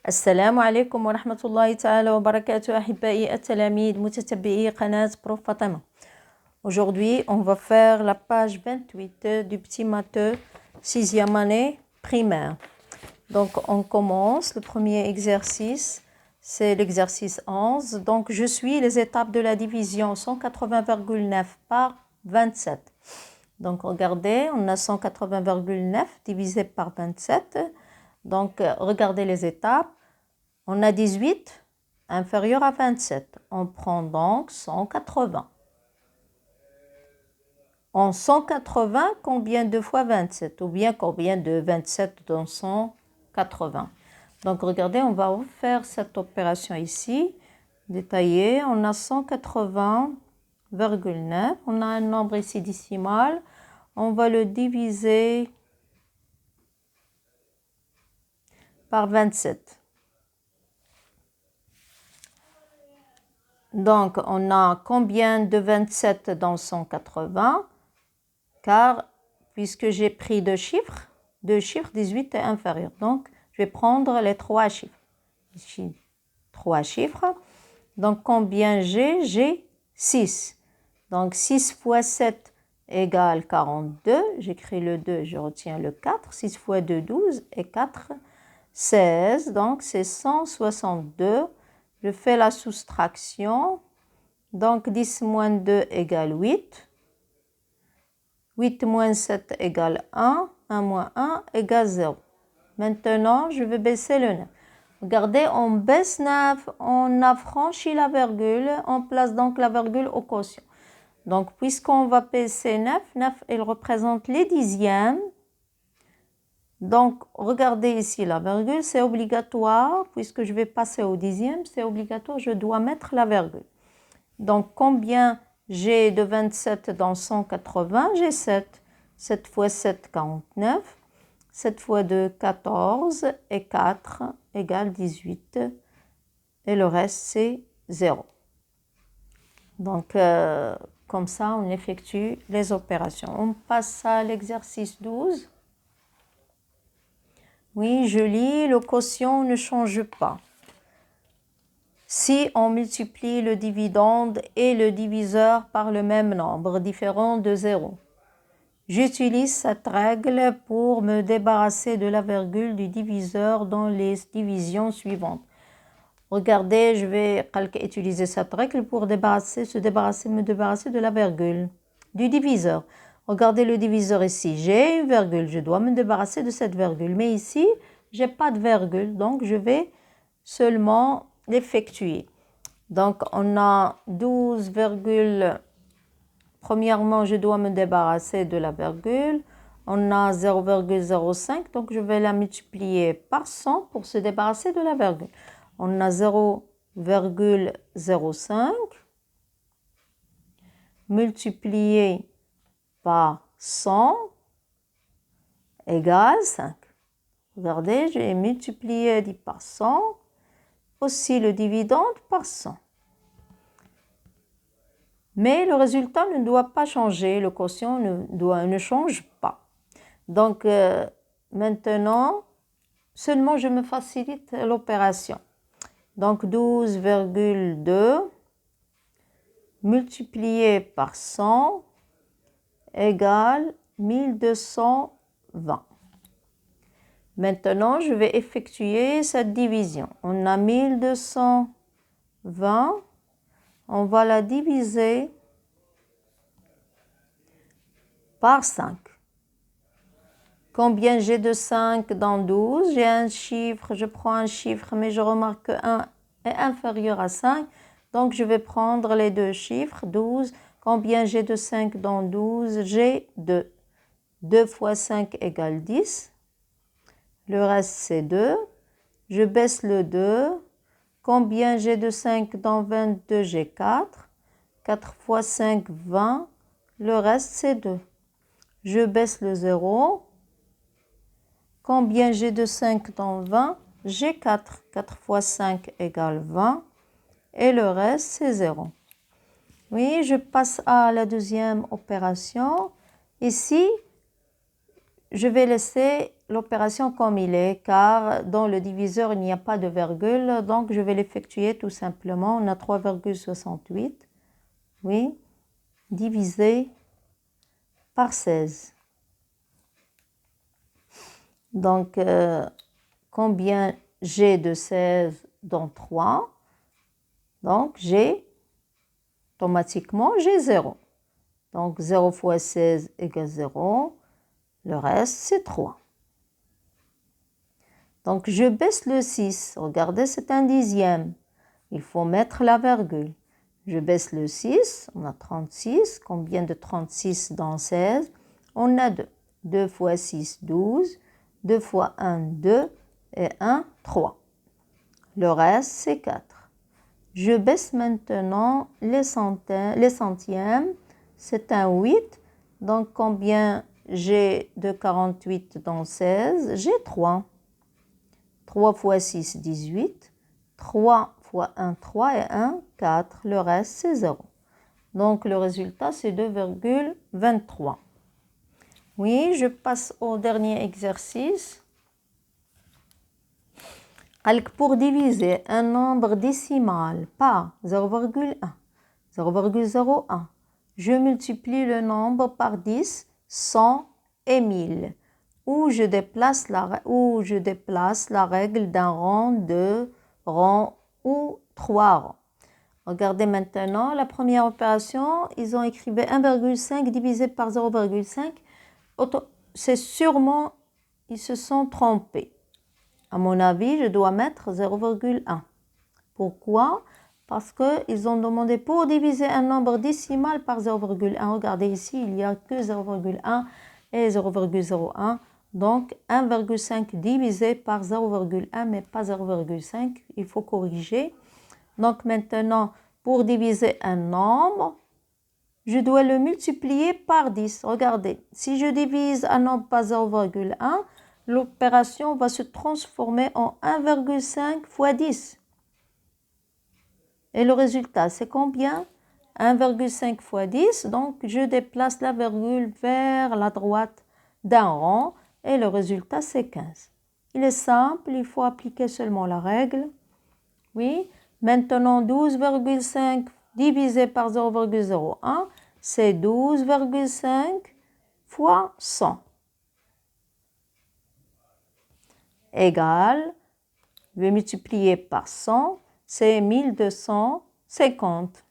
السلام عليكم ورحمة الله تعالى وبركاته أحبائي التلاميذ متتبعي قناة بروف فاطمة. Aujourd'hui, on va faire la page 28 du petit matheux 6e année primaire. Donc, on commence. Le premier exercice, c'est l'exercice 11. Donc, je suis les étapes de la division 180,9 par 27. Donc, regardez, on a 180,9 divisé par 27. Donc, regardez les étapes. On a 18 inférieur à 27. On prend donc 180. En 180, combien de fois 27? Ou bien combien de 27 dans 180? Donc, regardez, on va refaire cette opération ici. Détaillée, on a 180,9. On a un nombre ici décimal. On va le diviser par 27. Donc, on a combien de 27 dans 180? Car, puisque j'ai pris deux chiffres, 18 est inférieur. Donc, je vais prendre les trois chiffres. Ici, trois chiffres. Donc, combien j'ai? J'ai 6. Donc, 6 fois 7 égale 42. J'écris le 2, je retiens le 4. 6 fois 2, 12 et 4, 16. Donc, c'est 162. Je fais la soustraction. Donc, 10 moins 2 égale 8. 8 moins 7 égale 1. 1 moins 1 égale 0. Maintenant, je vais baisser le 9. Regardez, on baisse 9. On a franchi la virgule. On place donc la virgule au quotient. Donc, puisqu'on va baisser 9, 9, il représente les dixièmes. Donc, regardez ici la virgule, c'est obligatoire. Puisque je vais passer au dixième, c'est obligatoire, je dois mettre la virgule. Donc, combien j'ai de 27 dans 180? J'ai 7. 7 fois 7, 49. 7 fois 2, 14. Et 4 égale 18. Et le reste, c'est 0. Donc, comme ça, on effectue les opérations. On passe à l'exercice 12. Oui, je lis, le quotient ne change pas. Si on multiplie le dividende et le diviseur par le même nombre différent de 0. J'utilise cette règle pour me débarrasser de la virgule du diviseur dans les divisions suivantes. Regardez, je vais utiliser cette règle pour me débarrasser de la virgule du diviseur. Regardez le diviseur ici, j'ai une virgule, je dois me débarrasser de cette virgule. Mais ici, je n'ai pas de virgule, donc je vais seulement l'effectuer. Donc, on a 12, premièrement, je dois me débarrasser de la virgule. On a 0,05, donc je vais la multiplier par 100 pour se débarrasser de la virgule. On a 0,05 multiplié par 100 égale 5. Regardez, j'ai multiplié par 100, aussi le dividende par 100. Mais le résultat ne doit pas changer, le quotient ne change pas. Donc, maintenant, seulement je me facilite l'opération. Donc, 12,2 multiplié par 100 égale 1220. Maintenant, je vais effectuer cette division. On a 1220. On va la diviser par 5. Combien j'ai de 5 dans 12? J'ai un chiffre, je prends un chiffre, mais je remarque que 1 est inférieur à 5. Donc, je vais prendre les deux chiffres, 12. Combien j'ai de 5 dans 12? J'ai 2. 2 fois 5 égale 10. Le reste, c'est 2. Je baisse le 2. Combien j'ai de 5 dans 22? J'ai 4. 4 fois 5, 20. Le reste, c'est 2. Je baisse le 0. Combien j'ai de 5 dans 20? J'ai 4. 4 fois 5 égale 20. Et le reste, c'est 0. Oui, je passe à la deuxième opération. Ici, je vais laisser l'opération comme il est, car dans le diviseur, il n'y a pas de virgule, donc je vais l'effectuer tout simplement. On a 3,68, oui, divisé par 16. Donc, combien j'ai de 16 dans 3? Donc, automatiquement, j'ai 0. Donc, 0 fois 16 égale 0. Le reste, c'est 3. Donc, je baisse le 6. Regardez, c'est un dixième. Il faut mettre la virgule. Je baisse le 6. On a 36. Combien de 36 dans 16? On a 2. 2 fois 6, 12. 2 fois 1, 2. Et 1, 3. Le reste, c'est 4. Je baisse maintenant les centièmes. C'est un 8. Donc, combien j'ai de 48 dans 16? J'ai 3. 3 fois 6, 18. 3 fois 1, 3 et 1, 4. Le reste, c'est 0. Donc, le résultat, c'est 2,23. Oui, je passe au dernier exercice. Pour diviser un nombre décimal par 0,1, 0,01, je multiplie le nombre par 10, 100 et 1000. Où je déplace la règle d'un rang, 2 rangs ou 3 rangs. Regardez maintenant la première opération. Ils ont écrit 1,5 divisé par 0,5. C'est sûrement, ils se sont trompés. À mon avis, je dois mettre 0,1. Pourquoi? Parce qu'ils ont demandé pour diviser un nombre décimal par 0,1. Regardez ici, il n'y a que 0,1 et 0,01. Donc, 1,5 divisé par 0,1, mais pas 0,5. Il faut corriger. Donc, maintenant, pour diviser un nombre, je dois le multiplier par 10. Regardez, si je divise un nombre par 0,1, l'opération va se transformer en 1,5 fois 10. Et le résultat, c'est combien? 1,5 fois 10. Donc, je déplace la virgule vers la droite d'un rang. Et le résultat, c'est 15. Il est simple, il faut appliquer seulement la règle. Oui. Maintenant, 12,5 divisé par 0,01, c'est 12,5 fois 100. Égale, je vais multiplier par 100, c'est 1250.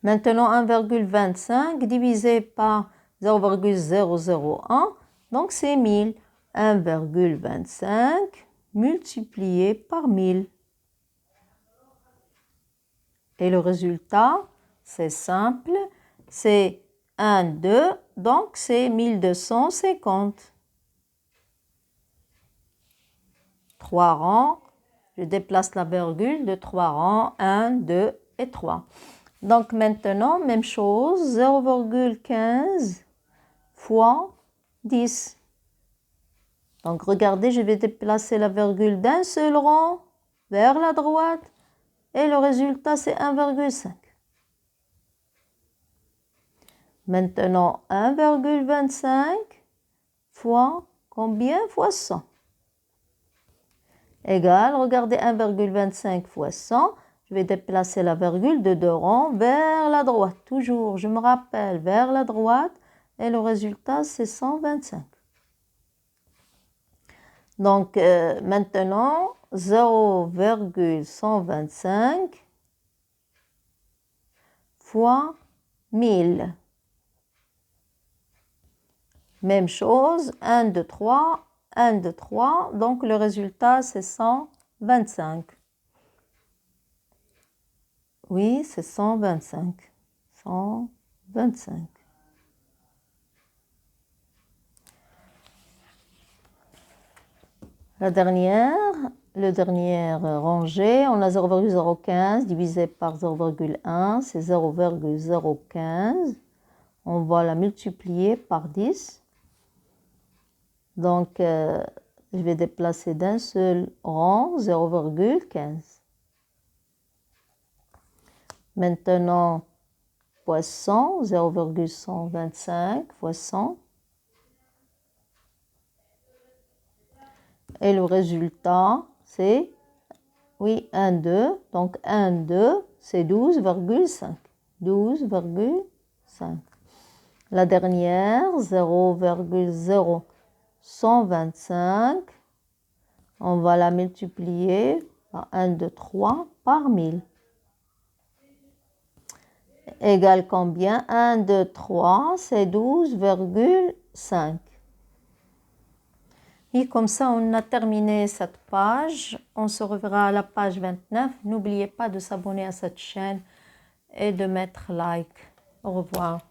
Maintenant, 1,25 divisé par 0,001, donc c'est 1000. 1,25 multiplié par 1000. Et le résultat, c'est simple, c'est 1, 2, donc c'est 1250. 3 rangs, je déplace la virgule de 3 rangs, 1, 2 et 3. Donc maintenant, même chose, 0,15 fois 10. Donc regardez, je vais déplacer la virgule d'un seul rang vers la droite et le résultat c'est 1,5. Maintenant 1,25 fois combien? Fois 100. Égal, regardez 1,25 fois 100, je vais déplacer la virgule de 2 rangs vers la droite. Toujours, je me rappelle, vers la droite et le résultat c'est 125. Donc, maintenant, 0,125 fois 1000. Même chose, 1, 2, 3, 1, 2, 3. Donc, le résultat, c'est 125. Oui, c'est 125. 125. Le dernier rangée, on a 0,015 divisé par 0,1, c'est 0,015. On va la multiplier par 10. Donc, je vais déplacer d'un seul rang 0,15. Maintenant, fois 100, 0,125 fois 100. Et le résultat, c'est, oui, 1, 2. Donc 1, 2, c'est 12,5. 12,5. La dernière, 0,0125. On va la multiplier par 1, 2, 3 par 1000. Égale combien? 1, 2, 3, c'est 12,5. Et comme ça, on a terminé cette page. On se reverra à la page 29. N'oubliez pas de s'abonner à cette chaîne et de mettre like. Au revoir.